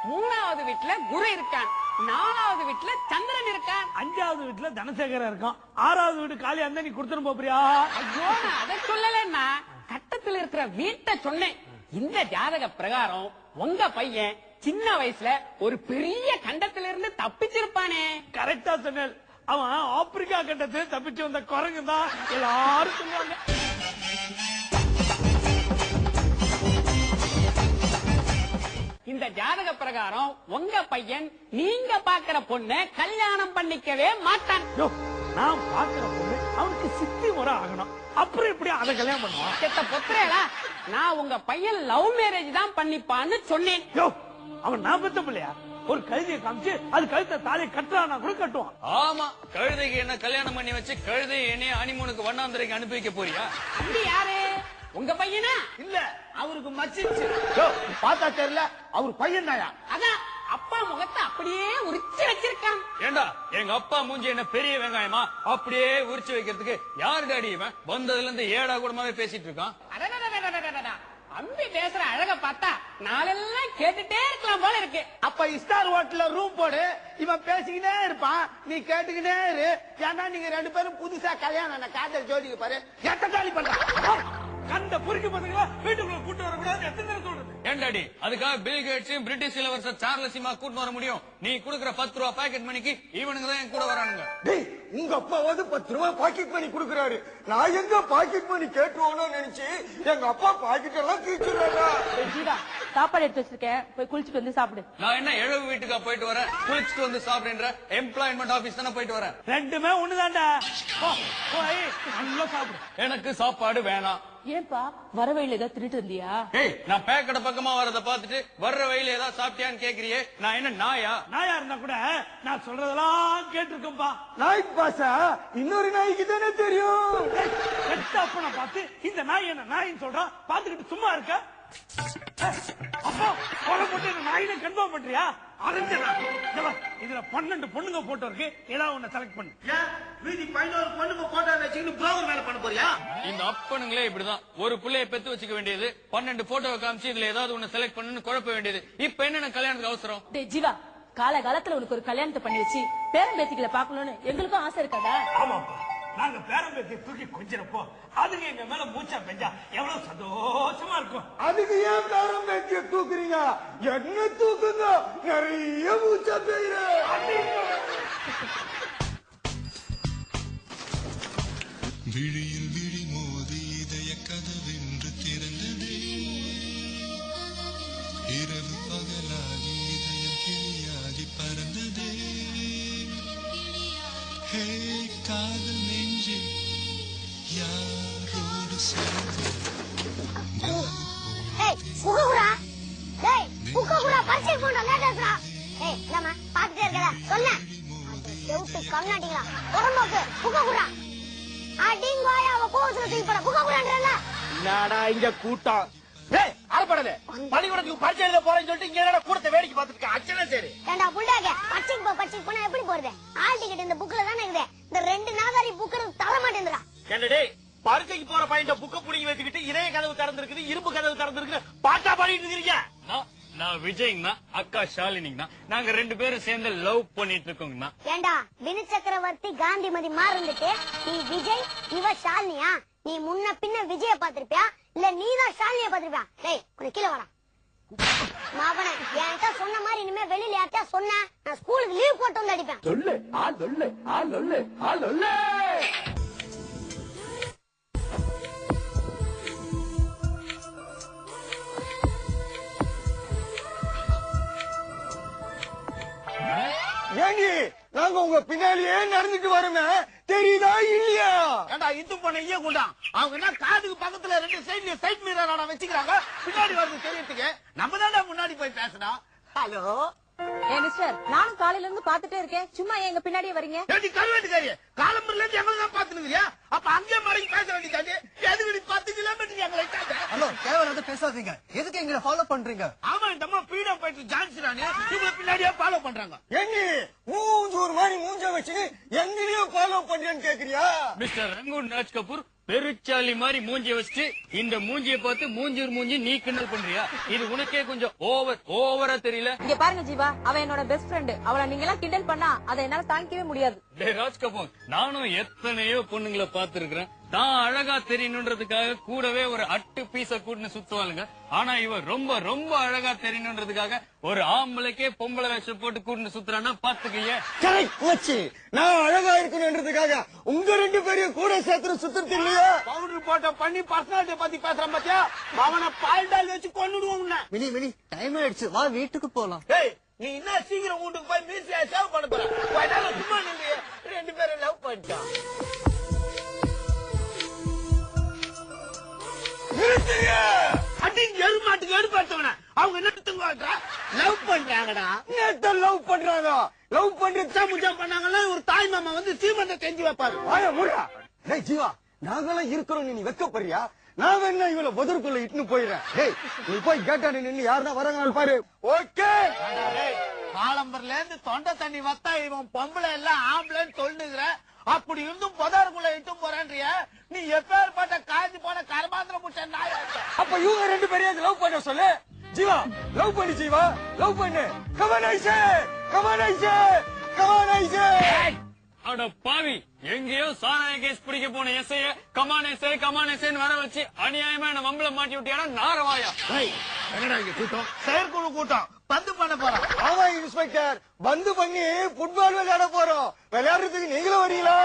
மூணாவது வீட்டுல குரு இருக்கான், நாலாவது வீட்டுல சந்திரன் இருக்கான், அஞ்சாவது வீட்டுல தனசேகரன் இருக்கான், ஆறாவது வீட்டு காலி அந்த நீ கொடுத்துட்டு போறியா? ஐயோ நான் அதை சொல்லலன்னா கட்டத்துல இருக்கிற வீட்டை சொன்னேன். இந்த ஜாதக பிரகாரம் உங்க பையன் சின்ன வயசுல ஒரு பெரிய கண்டத்துல இருந்து தப்பிச்சிருப்பானே. கரெக்டா சொன்னேன். அவன் ஆப்பிரிக்கா கண்டத்துல தப்பிச்சு வந்த குரங்கு தான் எல்லாரும் சொல்லுவாங்க. இந்த ஜாதக பிரகாரம் உங்க பையன் நீங்க பாக்குற பொண்ணை கல்யாணம் பண்ணிக்கவே மாட்டான். நான் பாக்குற பொண்ணு அவனுக்கு சித்தி முறை ஆகணும், அப்புறம் எப்படி அதை கல்யாணம் பண்ணுவான்? செத்த பொத்துறேடா, நான் உங்க பையன் லவ் மேரேஜ் தான் பண்ணிப்பான்னு சொன்னேன். அவன் நான் பெத்த பிள்ளையா? ஒரு கழுதையை காமிச்சு அது கழுத்தை தாலியை கட்டுறானா கூட கட்டுவான். ஆமா, கழுதைக்கு என்ன கல்யாணம் பண்ணி வச்சு கழுதை என்னைய ஹனிமூனுக்கு வண்ணாந்தரைக்கு அனுப்பி வைக்க போறியா? அப்படி யாரு? உங்க பையனா? இல்ல, அவருக்கு மச்சிச்சு. பார்த்தா தெரியல, அவர் பையன் தாயா? அதான் அப்பா முகத்தை அப்படியே உரிச்சு வச்சிருக்கான். ஏண்டா எங்க அப்பா மூஞ்சி என்ன பெரிய வெங்காயமா அப்படியே உரிச்சு வைக்கிறதுக்கு? யாரு டாடி இவன்? வந்ததுல இருந்து ஏடா கூடமாவே பேசிட்டு இருக்கான். அம்பி பேசுற அழக பார்த்தா நாளெல்லாம் கேட்டுட்டே இருக்கலாம் போல இருக்கு. அப்ப ஸ்டார் ஹோட்டல்ல ரூம் போடு, இவன் பேசிக்கிட்டே இருப்பான், நீ கேட்டுக்கிட்டே இரு. ஏன்னா நீங்க ரெண்டு பேரும் புதுசா கல்யாணம் காதல் ஜோடிக்கு பாரு. எத்த காலி பண்ற கண்ட பொறுக்கி பசங்களா வீட்டுக்குள்ள கூட்டு வரக்கூடாது எத்தனை நேரம் சொல்றது? ஏண்டாடி அதுக்காக பில் கேட்ஸையும் பிரிட்டிஷ் இளவரசர் சார்லஸையுமா கூட்டு வர முடியும்? நீ குடுக்கற 10 ரூபா பாக்கெட் மணிக்கு இவனுங்க தான் என் கூட வரானுங்க. உங்க அப்பாவது 10 ரூபாய் பாக்கெட் மணி குடுக்கறாரு, நான் எங்க பாக்கெட் மணி கேட்டுருவோம்னு நினைச்சு எங்க அப்பா பாக்கெட் எல்லாம் கீச்சுறாரா? சாப்பாடு எடுத்து வச்சிருக்கேன், போய் குளிச்சுட்டு வந்து சாப்பிடு. நான் என்ன எழுவு வீட்டுக்கா போயிட்டு வரேன், குளிச்சுட்டு வந்து சாப்பிடுன்ற? எம்ப்ளாய்மெண்ட் ஆபீஸ் தானே போயிட்டு வரேன். ரெண்டுமே ஒண்ணுதான்டா. போய் நல்லா சாப்பிடு. எனக்கு சாப்பாடு வேணாம். ஏன்பா வர வழியில ஏதாவது திருட்டு வந்தியா? ஏய், நான் பேக்கடை பக்கமா வரத பாத்துட்டு வர்ற வழியில ஏதாவது சாப்பிட்டியான்னு கேக்குறியே, நான் என்ன நாயா? நாயா இருந்தா கூட நான் சொல்றதெல்லாம் கேட்டிருக்கேன்பா. நாய்க்கு பாசா இன்னொரு நாய்க்கு தானே தெரியும். அப்பனை பார்த்து இந்த நாய் என்ன நாயின்னு சொல்றான், பாத்துக்கிட்டு சும்மா இருக்க? அப்பா கொலை போட்டு நாயினை கன்ஃபார்ம் பண்றியா? இதுல 12 பொண்ணுங்க போட்டோ இருக்கு, ஏதாவது ஒண்ணு செலக்ட் பண்ணு. மீதி 11 பொண்ணுங்க போட்டோ வச்சுக்கிட்டு ப்ரோக்ராம் மேல பண்ண போறியா? இந்த அப்பனுங்களே இப்படிதான், ஒரு புள்ளைய பெத்து வச்சுக்க வேண்டியது, 12 போட்டோவை காமிச்சு இதுல ஏதாவது ஒண்ணு செலக்ட் பண்ணு குழப்ப வேண்டியது. இப்ப என்ன கல்யாணத்துக்கு அவசரம்? டேய் ஜீவா, காலகாலத்துல உனக்கு ஒரு கல்யாணத்தை பண்ணி வச்சு பேரன் பேத்திகளை பாக்கணும்னு எங்களுக்கும் ஆசை இருக்காதா? ஆமாப்பா, நாங்க பேரம்பேத்தியை தூக்கி கொஞ்சிறப்போ அதுக்கு எங்க மேல மூச்சா பெஞ்சா எவ்வளவு சந்தோஷமா இருக்கும். அதுக்கு ஏன் பேரம்பேத்திய தூக்குறீங்க? என்ன தூக்குங்க, நிறைய மூச்சா பெய்யுற. விழியில் விழி மோதி இதய கதவென்று திறந்ததே, இரவு பகலாகி இதயம் கிளியாகி பறந்ததே. ஹே காதல் நெஞ்சே யாரோடு சேர்ந்து கண்ணாடிங்களா உடம்போக்கு புக்க குடா அடிங்கோயா அவ கோவத்துல தூக்கி போட புக்க குடான்றல. என்னடா இங்க கூட்டம்? ஏய் ஆளப்படல, பள்ளிக்கூடத்துக்கு பரிச்சை எழுத போறேன்னு சொல்லிட்டு இங்க என்னடா கூட்டத்தை வேடிக்கை பார்த்துட்டு இருக்க? அச்சனா சரி. ஏண்டா புள்ளாக பச்சைக்கு போனா எப்படி போறது? ஆல் டிக்கெட் இந்த புக்ல தானே இருக்குது. இந்த 2 நாதாரி புக் தர மாட்டேங்குதுடா. என்னடே பரிச்சைக்கு போற பையன் புக்க புடிங்கி வச்சுக்கிட்டு இதய கதவு திறந்திருக்குது, இரும்பு கதவு திறந்திருக்குது, பாட்டா பாடிட்டு இருக்கீங்க. நான் விஜய்ங்கண்ணா, அக்கா ஷாலினிங்கண்ணா, நாங்க 2 பேரும் சேர்ந்து லவ் பண்ணிட்டு இருக்கோங்கண்ணா. ஏண்டா வினு சக்கரவர்த்தி காந்திமதி மாறந்துட்டு நீ விஜய் இவ ஷாலினியா? நீ முன்ன பின்ன விஜய பாத்திருப்பியா இல்ல நீதான் ஷாலினிய பாத்திருப்பியா? டேய் கொஞ்சம் கீழே வாடா. மாவன என்கிட்ட சொன்ன மாதிரி இனிமே வெளியில யார்ட்டா சொன்ன நான் ஸ்கூலுக்கு லீவ் போட்டு வந்து அடிப்பேன். சொல்லு ஆள் சொல்லு ஆள் சொல்லு ஆள் சொல்லு. ஏங்கி நாங்க உங்க பின்னாலேயே நடந்துட்டு வரோமே, தெரியுதா இல்லையா? ஏண்டா இந்து பொண்ணு ஐயா கூடா, அவங்க என்ன காதுக்கு பக்கத்துல 2 சைட்ல சைட் மிரர் வச்சுக்கிறாங்க, பின்னாடி வருது தெரியறதுக்கு. நம்ம தான்டா முன்னாடி போய் பேசணும். ஹலோ மிஸ்டர், நானும் காலையில இருந்து பாத்துட்டே இருக்கேன், சும்மா எங்க பின்னாடியே வரீங்க? ஏடி கல்வெட்டுக்காரி, காலம்பர்ல இருந்து எங்களை தான் பாத்துனுங்கிறியா? அப்ப அங்கே மறைஞ்சு பேச வேண்டியதாண்டி. எதுக்கு 10 கிலோமீட்டர் எங்களை ஹலோ தேவையில்லாத பேசாதீங்க, எதுக்கு எங்களை ஃபாலோ பண்றீங்க? ஆமா இந்த அம்மா பீடா போயிட்டு ஜான்சிரானு இவங்களை பின்னாடியே ஃபாலோ பண்றாங்க. ஏங்கி மூஞ்சு ஒரு மாதிரி மூஞ்ச வச்சு எங்களையும் ஃபாலோ பண்றேன்னு கேக்குறியா? மிஸ்டர் ரங்கூன் ராஜ் கபூர், பெருச்சாலி மாதிரி மூஞ்சிய வச்சுட்டு இந்த மூஞ்சிய பார்த்து மூஞ்சூர் மூஞ்சி நீ கிண்டல் பண்றியா? இது உனக்கே கொஞ்சம் ஓவரா தெரியல? இங்க பாருங்க ஜீவா, அவ என்னோட பெஸ்ட் ஃப்ரெண்ட். அவளை நீங்க எல்லாம் கிண்டல் பண்ணா அதை என்னால தாங்கிக்கவே முடியாது. ராஜ் கபூர், நானும் எத்தனையோ பொண்ணுங்களை பாத்துருக்கிறேன். தான் அழகா தெரியணுன்றதுக்காக கூடவே ஒரு அட்டு பீச கூட்டுன்னு சுத்துவாளுங்க. ஆனா இவ ரொம்ப ரொம்ப அழகா தெரியணுன்றதுக்காக ஒரு ஆம்பளைக்கே பொம்பளை வேஷம் போட்டு கூட்டுன்னு சுத்துறான்னா பாத்துக்கீங்க. கரெக்ட் வச்சு நான் அழகா இருக்கணும்ன்றதுக்காக உங்க 2 பேரையும் கூட சேர்த்து சுத்துறது இல்லையா? பவுடர் போட்ட பண்ணி பர்சனாலிட்டி பத்தி பேசுறான் பாத்தியா? அவனை பால் டால் வச்சு கொன்னுடுவோம். மினி டைம் ஆயிடுச்சு, வா வீட்டுக்கு போலாம். ஏய், நீ என்ன சீக்கிரம் வீட்டுக்கு போய் மீசியா சேவ் பண்ண போற? சும்மா நீங்க 2 பேரும் லவ் பண்ணிட்டான். அடிங்க எருமாட்டுக்கு எடுப்பாட்டவன அவங்க நிறுத்துங்க. லவ் பண்றாங்கடா. நேத்த லவ் பண்றாங்க. லவ் பண்றது முஜா பண்ணாங்கன்னா ஒரு தாய் மாமா வந்து சீமந்த செஞ்சு வைப்பாரு. வாய மூடா. டேய் ஜீவா, நாங்களாம் இருக்கிறோம், நீ வெக்கப்படுறியா? நான் வேணா இவள பதிர்க்குள்ள இட்டுன்னு போயிடுறேன். டேய், நீ போய் கேட்டாடி நின்னு யாருன்னா வராங்கன்னு பாரு. ஓகே. காலம்பர்ல இருந்து தொண்டை தண்ணி வத்தா இவன் பொம்பளை எல்லாம் ஆம்பளைன்னு சொல்லுகிற. அப்படி இருந்தும் புதாருக்குள்ள இட்டும் போறேன்றிய. நீ எப்பேற்பட்ட காய்ச்சி போன கரமாந்திர முட்டை நாய். அப்ப இவங்க 2 பேரையும் லவ் பண்ண சொல்லு. ஜீவா, லவ் பண்ணு ஜீவா, லவ் பண்ணு. கமான் ஐசே, கமான் ஐசே, கமான் ஐசே. அட பாவி, எங்கேயோ சாராய கேஸ் பிடிக்க போன எஸ்ஐய கமானேசேன்னு வர வச்சு அநியாயமா என்ன மம்பள மாட்டி விட்டியானா நாரவாயா? என்னடா இங்க கூட்டம்? செயற்குழு கூட்டம் பந்து பண்ண போறோம். ஆமா இன்ஸ்பெக்டர், பந்து பண்ணி ஃபுட்பால் விளையாட போறோம். விளையாடுறதுக்கு நீங்களும் வரீங்களா?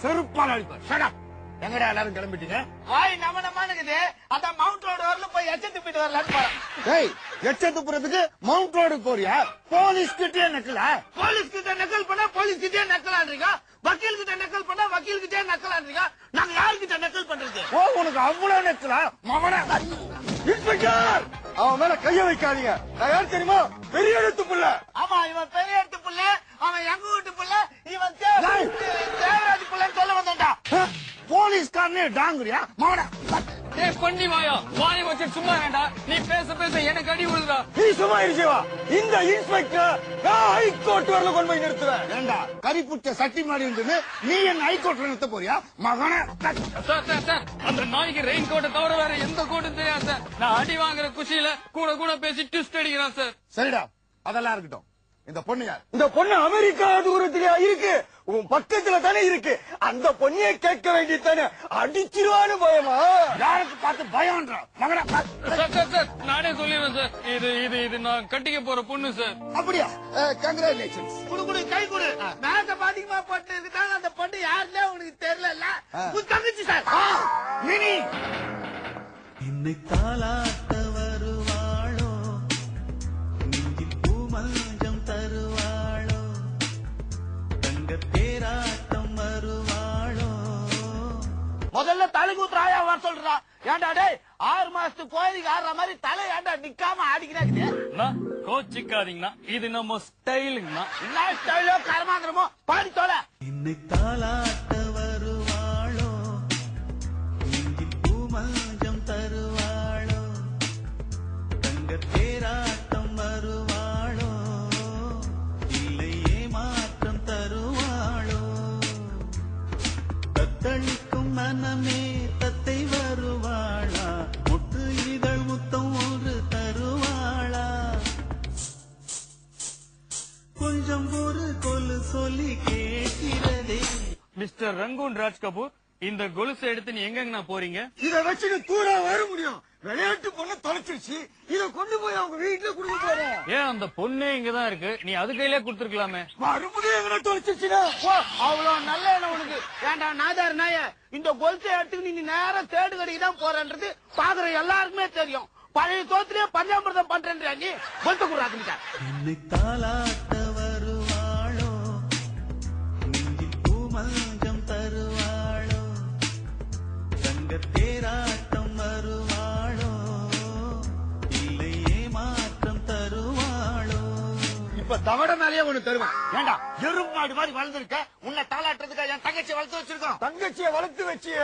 செருப்பால் அடிப்பார். Shut up. எங்கடா எல்லாரும் கிளம்பிட்டீங்க? வாய் நமனமானுக்குது. அதான் மவுண்ட் ரோடு வரல போய் எச்சத்து போயிட்டு வரலான்னு போறேன். டேய், எச்சத்து போறதுக்கு மவுண்ட் ரோடு போறியா? போலீஸ் கிட்டே நக்கல. போலீஸ் கிட்ட நக்கல் பண்ணா போலீஸ் கிட்டே நக்கலான்றீங்க. வக்கீல் கிட்ட நக்கல் பண்ணா வக்கீல் கிட்டே நக்கலான்றீங்க. நாங்க யாருக்கிட்ட நக்கல் பண்றது? ஓ, உனக்கு அவ்வளவு நக்கலா? மவன இன்ஸ்பெக்டர், அவன் மேல கைய வைக்காதீங்க. நான் யார் தெரியுமா? பெரிய எழுத்து புள்ள. ஆமா, இவன் பெரிய எடுத்து புள்ள, அவன் எங்க வீட்டு புள்ள, இவன் தேவராஜ் புள்ளன்னு சொல்ல வந்தான்டா. போலீஸ்காரனே டாங்குறியா? மவன பண்ணி வாயா, வாயை வச்சு சும்மா வேண்டா. நீ பேச பேச எனக்கு அடி விழுதா. நீ சும்மா இருச்சேவா? இந்த இன்ஸ்பெக்டர் நான் ஹைகோர்ட் வரல கொண்டு போய் நிறுத்துவேன். ஏண்டா கறி புட்ட சட்டி மாடி இருந்து நீ என்ன ஹைகோர்ட்ல நிறுத்த போறியா? மகன சார், அந்த நாய்க்கு ரெயின் கோட்டை தவிர வேற எந்த கோட்டும் தெரியாது சார். நான் அடி வாங்குற குஷியில கூட பேசி ட்விஸ்ட் அடிக்கிறான் சார். சரிடா, அதெல்லாம் இருக்கட்டும். இந்த பொண்ணு யார்? இந்த பொண்ணு அமெரிக்கா தூரத்திலே இருக்கு. உன் பக்கத்துல தானே இருக்கு. அந்த பொண்ணையே கேட்க வேண்டியதானே. அடிச்சிருவான்னு பயமா? யாருக்கு பார்த்து பயம்ன்றா? மகன சார், நானே சொல்லிடுறேன் சார். இது நான் கட்டிக்க போற பொண்ணு சார். அப்படியா? கங்க்ராச்சுலேஷன்ஸ். குடு கை குடு. மேக்கப் அதிகமா போட்டு இருக்குதாங்க அந்த பொண்ணு யாருன்னே உனக்கு தெரியல. உன் தங்கச்சி சார். மினி என்னை தாளாட்ட வருவாளோ, நெஞ்சில் பூமஞ்சம் தருவாளோ, தங்க தேராட்டம் வருவாளோ. முதல்ல தலை கூத்துற ஆயா வர சொல்றா. ஏன்டா டேய், 6 மாசத்துக்கு கோயிலுக்கு ஆடுற மாதிரி தலை ஏன்டா நிக்காம ஆடிக்கிறாங்க? கோச்சிக்காதீங்கண்ணா, இது நம்ம ஸ்டைலுங்கண்ணா. என்ன ஸ்டைலோ கரமாந்திரமோ பாடி தோல. என்னை தாளாட்ட வருவாளோ, நெஞ்சில் பூமஞ்சம் தருவாளோ, தங்க தேராட்டம் வருவாளோ, இல்லை ஏமாற்றம் தருவாளோ. தத்தளிக்கும் மனமே தத்தை வருவாளா, முட்டு இதழ் முத்தம் ஒரு தருவாளா, கொஞ்சம் ஒரு கொலு சொல்லி கேட்கிறதே. மிஸ்டர் ரங்கூன் ராஜ் கபூர், இந்த கொலுசை எடுத்து நீ எங்கங்கண்ணா போறீங்க? இத வச்சுட்டு தூரா வர முடியும். விளையாட்டு பொண்ணு தொலைச்சிருச்சு. இத கொண்டு போய் அவங்க வீட்டுல கொடுக்க போறேன். ஏன் அந்த பொண்ணே இங்கதான் இருக்கு, நீ அது கையிலே கொடுத்துருக்கலாமே. மறுபடியும் எங்க தொலைச்சிருச்சுனா அவ்வளவு நல்ல எண்ணம் உனக்கு. ஏன்டா நாதார் நாய, இந்த கொலுசை எடுத்துக்கு நீ நேரா தேடு கடைக்கு தான் போறன்றது பாக்குற எல்லாருக்குமே தெரியும். பழைய தோத்திலே பஞ்சாமிரதம் பண்றேன் நீ கொலுசை குடுறாங்க. என்னை தாளாட்ட வருவாளோ, நெஞ்சில் பூமஞ்சம் தருவாளோ, தங்க தேராட்டம் வருவாளோ, இல்லை ஏமாற்றம் தருவாளோ. இப்ப தவட மேலேயே ஒண்ணு தருவேன். ஏண்டா எறும்பு மாடு மாதிரி வளர்ந்துருக்க, உன்னை தாளாட்டுறதுக்கு என் தங்கச்சி வளர்த்து வச்சிருக்கோம். தங்கச்சிய வளர்த்து வச்சிய,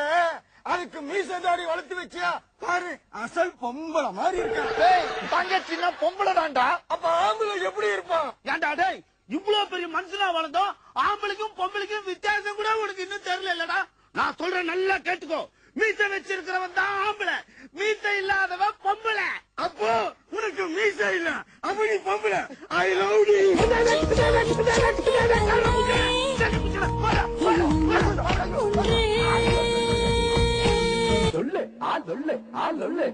அதுக்கு மீசதாடி வளர்த்து வச்சியா பாரு. அசல் பொம்பளை மாதிரி இருக்கா. தங்கச்சின்னா பொம்பளை தான்டா. அப்ப ஆம்பளை எப்படி இருப்பான்? ஏன்டா டேய், இவ்வளவு பெரிய மனுஷனா வளர்ந்தோம், ஆம்பளைக்கும் பொம்பளைக்கும் வித்தியாசம் கூட உனக்கு இன்னும் தெரியல இல்லடா. நான் சொல்றேன் நல்லா கேட்டுக்கோ. மீசை வச்சிருக்கிறவன் தான் ஆம்பளை, மீசை இல்லாதவன் பொம்பளை. அப்போ உனக்கு மீசை இல்ல, அப்ப நீ பொம்பளை. I love you. சொல்லு சொல்லு சொல்லு.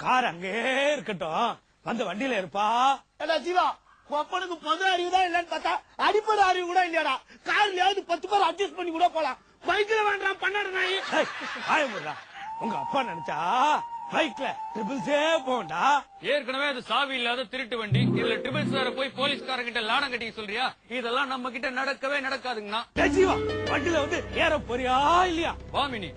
கார் அங்கே இருக்கட்டும், வந்து வண்டியில இருப்பா. ஏடா ஜீவா, அப்பனுக்கு பொது அறிவு தான் இல்லன்னு பார்த்தா அடிப்படை அறிவு கூட இல்லையாடா. கார்லயாவது 10 பேர் அட்ஜஸ்ட் பண்ணி கூட போலாம், பைக்ல வேண்டாம் பண்ணாடு நாய். ஆயமுடா, உங்க அப்பா நினைச்சா பைக்ல ட்ரிபிள்ஸே போண்டா. ஏற்கனவே அது சாவி இல்லாத திருட்டு வண்டி, இதுல ட்ரிபிள்ஸ் வேற போய் போலீஸ்காரங்கிட்ட லாடம் கட்டிக்க சொல்றியா? இதெல்லாம் நம்ம கிட்ட நடக்கவே நடக்காதுங்கண்ணா. ஜீவா, வண்டியில வந்து ஏற போறியா இல்லையா? வா மினி.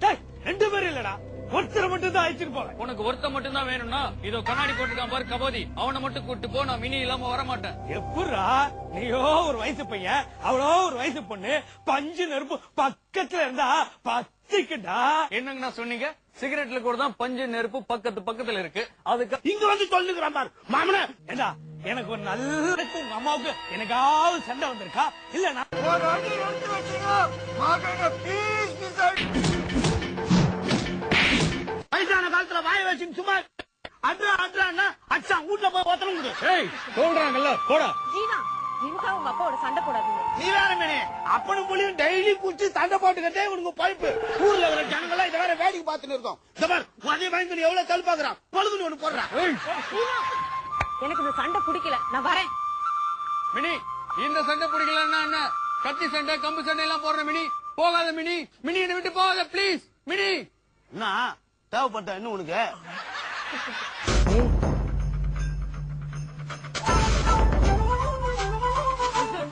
2 பேரும் இல்லடா, ஒருத்தரை மட்டும் தான் அழைச்சிட்டு போறேன். உனக்கு ஒருத்த மட்டும் தான் வேணும்னா இதோ கண்ணாடி போட்டுக்கான் பாரு கபோதி, அவனை மட்டும் கூட்டு போ. நான் மினி இல்லாம வர மாட்டேன். எப்படா, நீயோ ஒரு வயசு பையன், அவளோ ஒரு வயசு பொண்ணு, பஞ்சு நெருப்பு பக்கத்துல இருந்தா பத்திக்குடா. என்னங்கண்ணா சொன்னீங்க? சிகரெட்ல கூட தான் பஞ்சு நெருப்பு பக்கத்துல இருக்கு. அதுக்கு இங்க வந்து சொல்லுகிறான் பாரு மாமன. ஏண்டா, எனக்கு ஒரு நல்ல உங்க அம்மாவுக்கு எனக்காவது சண்டை வந்திருக்கா இல்ல? வயசான காலத்துல வாய வச்சு சும்மா அட்ரா அட்ரான்னா அச்சா வீட்டுல போய் ஒத்தனம். சொல்றாங்கல்ல போடா. ஜீவா, இதுக்காக உங்க அப்பாவோட சண்டை போடாதீங்க. நீ வேற மேனே, அப்பனும் புள்ளியும் டெய்லி குடிச்சு சண்டை போட்டுக்கிட்டே உனக்கு பைப்பு. ஊர்ல இருக்கிற ஜனங்கள்லாம் இதை வேற வேடிக்கை பார்த்துட்டு இருக்கோம். இந்த மாதிரி அதே பயங்கர எவ்வளவு தள்ளி பாக்குறான், பொழுதுன்னு ஒண்ணு போடுறான். ஜீவா, எனக்கு இந்த சண்டை பிடிக்கல, நான் வரேன். மினி, இந்த சண்டை பிடிக்கலன்னா என்ன? கத்தி சண்டை கம்பு சண்டை எல்லாம் போடுற மினி. போகாத மினி, மினி என்னை விட்டு போகாத ப்ளீஸ் மினி. என்ன தேவைப்பட்ட இன்னும் உனக்கு?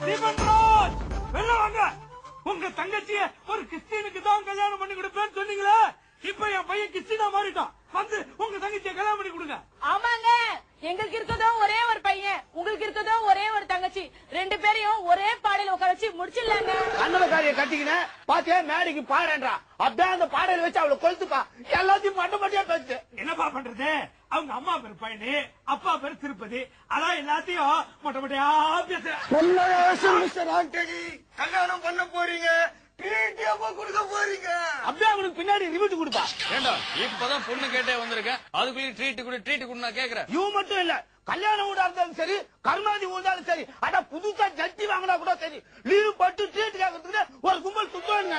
தீபன்ராஜ், வெளில வாங்க. உங்க தங்கச்சிய ஒரு கிறிஸ்டினுக்கு தான் கல்யாணம் பண்ணி கொடுப்பேன்னு சொன்னீங்களே, இப்ப என் பையன் கிறிஸ்டினா மாறிட்டான். வந்து உங்க தங்கச்சிய கல்யாணம் பண்ணி கொடுங்க. ஆமாங்க, எங்களுக்கு இருக்கதோ ஒரே ஒரு பையன், உங்களுக்கு இருக்கதோ ஒரே ஒரு தங்கச்சி. 2 பேரையும் ஒரே பாடையில உட்கார வச்சு முடிச்சிடலாங்க. கண்ணகாரிய கட்டிக்கின பாத்தியா, மேடைக்கு பாடுறா. அப்படியே அந்த பாடையில வச்சு அவளை கொளுத்துப்பா. எல்லாத்தையும் மட்ட மட்டியா பேசு. என்னப்பா பண்றது? அவங்க அம்மா பேர் பழனி, அப்பா பேர் திருப்பதி. அதான் எல்லாத்தையும் மொட்டை மொட்டையா கல்யாணம் பண்ண போறீங்க, கொடுக்க போறீங்க. அப்படியே அவனுக்கு பின்னாடி ரிவிட்டு கொடுப்பா. ஏண்டா, இப்பதான் பொண்ணு கேட்டே வந்திருக்கேன், அதுக்குள்ளே ட்ரீட் கொடு நான் கேக்குறேன். இவ மட்டும் இல்ல, கல்யாணம் வீடா இருந்தாலும் சரி, கர்மாதி வீடாலும் சரி, அட புதுசா ஜட்டி வாங்கினா கூட சரி, லீவு பட்டு ட்ரீட் கேட்கறதுக்கு ஒரு கும்பல் சுத்தம்.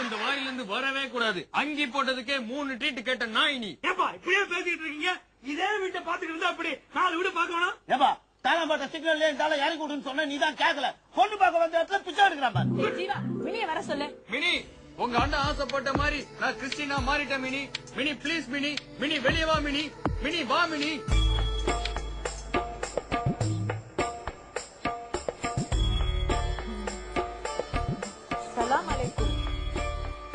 இந்த வாயில இருந்து வரவே கூடாது. அங்கி போட்டதுக்கே 3 ட்ரீட் கேட்ட நாய் நீ. ஏப்பா இப்படியே பேசிட்டு இருக்கீங்க? இதே வீட்டை பாத்துக்கிட்டு இருந்தா அப்படி 4 வீடு பார்க்க வேணாம். ஏப்பா தாளம் போட்ட சிக்னல் இருந்தாலும் இறக்கி விடுன்னு சொன்ன நீ தான் கேட்கல. பொண்ணு பார்க்க வந்த இடத்துல பிச்சை எடுக்கிறான். ஜீவா, மினிய வர சொல்லு. மினி, உங்க அண்ணன் ஆசைப்பட்ட மாதிரி நான் கிறிஸ்டினா மாறிட்டேன் mini. Mini please mini, mini வெளியே வா மினி, மினி வா மினி. சலாம் அலைக்கும்.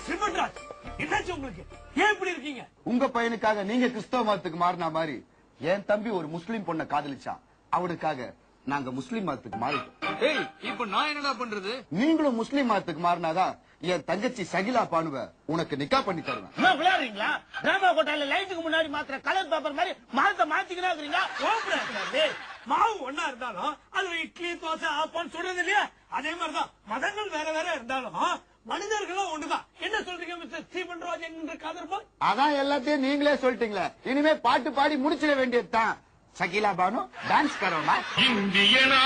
சிவன்ராஜ், என்னாச்சு உங்களுக்கு? ஏன் இப்படி இருக்கீங்க? உங்க பையனுக்காக நீங்க கிறிஸ்தவ மதத்துக்கு மாறின மாதிரி என் தம்பி ஒரு முஸ்லீம் பொண்ணை காதலிச்சான். அவனுக்காக நாங்க முஸ்லீம் மதத்துக்கு மாறிட்டோம். ஏய், இப்ப நான் என்னடா பண்றது? நீங்களும் முஸ்லீம் மதத்துக்கு மாறினாதான் என் தங்கச்சி சகிலா பானுவ உனக்கு நிக்கா பண்ணி தருவேன். என்ன விளையாடுறீங்களா? டிராமா கோட்டால லைட்டுக்கு முன்னாடி மாத்திர கலர் பேப்பர் மாதிரி மரத்தை மாத்திக்கினா இருக்கிறீங்க. மாவு ஒன்னா இருந்தாலும் அதுல இட்லி தோசை ஆப்பான்னு சொல்றது இல்லையா? அதே மாதிரிதான் மதங்கள் வேற வேற இருந்தாலும் மனிதர்களும் ஒண்ணுதான். என்ன சொல்றீங்க மிஸ்டர் ஸ்டீபன்ராஜ் என்ற காதர்பா? அதான் எல்லாத்தையும் நீங்களே சொல்லிட்டீங்களே, இனிமே பாட்டு பாடி முடிச்சிட வேண்டியதுதான். சகிலா பானு டான்ஸ் கரோமா. இந்தியனா